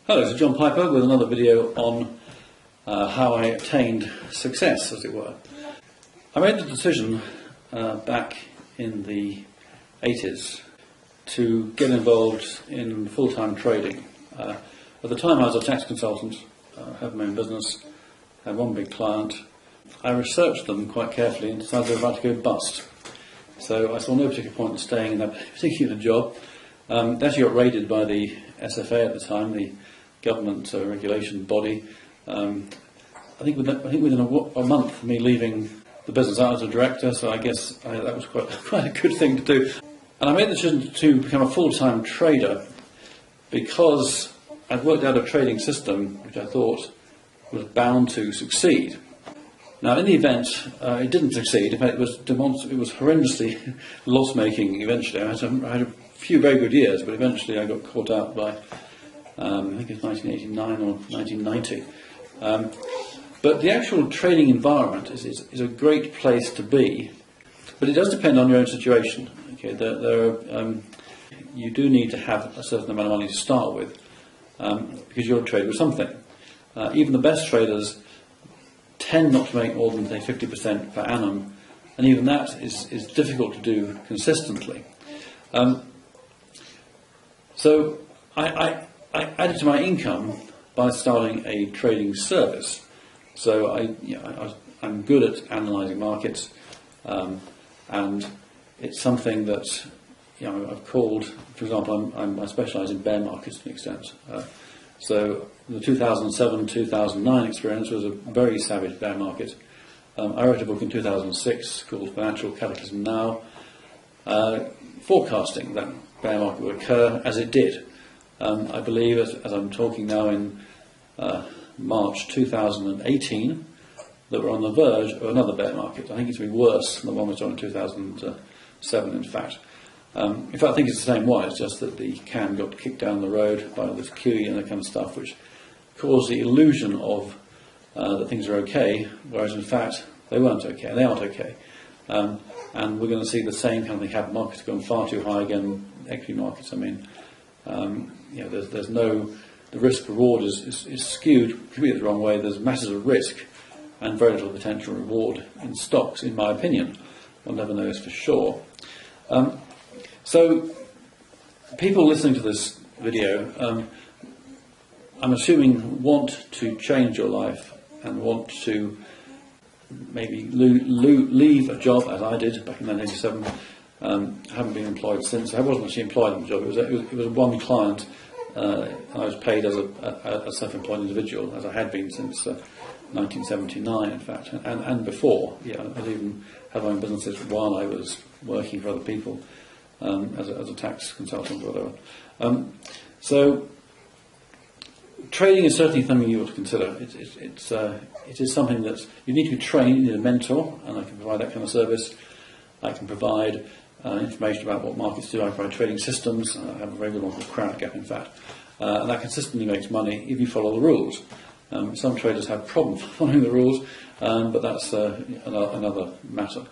Hello, this is John Piper with another video on how I attained success, as it were. I made the decision back in the 80s to get involved in full-time trading. At the time I was a tax consultant, had my own business, had one big client. I researched them quite carefully and decided they were about to go bust. So I saw no particular point in staying in that particular job. They actually got raided by the SFA at the time, the government regulation body. I think within a month of me leaving the business, I was a director, so I guess that was quite a good thing to do. And I made the decision to become a full-time trader because I'd worked out a trading system which I thought was bound to succeed. Now, in the event, it didn't succeed. In fact, it was horrendously loss-making eventually. I had a few very good years, but eventually I got caught out by, I think it was 1989 or 1990. But the actual trading environment is a great place to be, but it does depend on your own situation. Okay, you do need to have a certain amount of money to start with, because you're a trader with something. Even the best traders tend not to make more than, say, 50% per annum, and even that is difficult to do consistently. So I added to my income by starting a trading service. So I'm good at analysing markets, and it's something that I've called, for example, I specialise in bear markets to an extent. So the 2007-2009 experience was a very savage bear market. I wrote a book in 2006 called Financial Cataclysm Now, forecasting that bear market would occur as it did. I believe, as I'm talking now in March 2018, that we're on the verge of another bear market. I think it's going to be worse than the one we saw in 2007, in fact. In fact, I think it's the same one, it's just that the can got kicked down the road by all this QE and that kind of stuff, which caused the illusion of that things are okay, whereas in fact they weren't okay, and they aren't okay. And we're going to see the same kind of thing happen. Markets have gone far too high again, equity markets, I mean. There's no, the risk reward is skewed completely the wrong way. There's masses of risk and very little potential reward in stocks, in my opinion. One never knows for sure. So, people listening to this video, I'm assuming want to change your life and want to maybe leave a job, as I did back in 1987. I haven't been employed since. I wasn't actually employed in the job. It was one client. I was paid as a self-employed individual, as I had been since 1979, in fact, and before. Yeah, I'd even had my own businesses while I was working for other people as a tax consultant or whatever. So trading is certainly something you ought to consider. It is something that you need to be trained. You need a mentor, and I can provide that kind of service. I can provide information about what markets do. I provide trading systems. I have a very good one called CrowdGap, in fact. And that consistently makes money if you follow the rules. Some traders have problems following the rules, but that's another matter.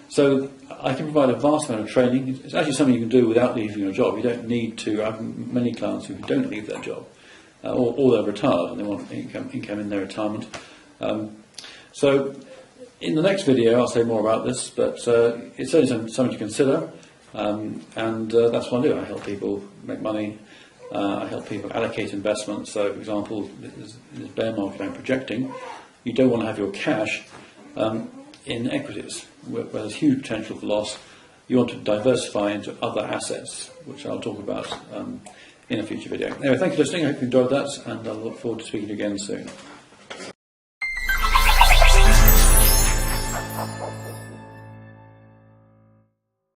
So I can provide a vast amount of training. It's actually something you can do without leaving your job. You don't need to. I have many clients who don't leave their job, or they're retired and they want income in their retirement. So in the next video I'll say more about this, but it's certainly something to consider, and that's what I do. I help people make money. I help people allocate investments. So, for example, this bear market I'm projecting, you don't want to have your cash in equities where there's huge potential for loss. You want to diversify into other assets, which I'll talk about in a future video. Anyway, thank you for listening. I hope you enjoyed that, and I look forward to speaking to you again soon.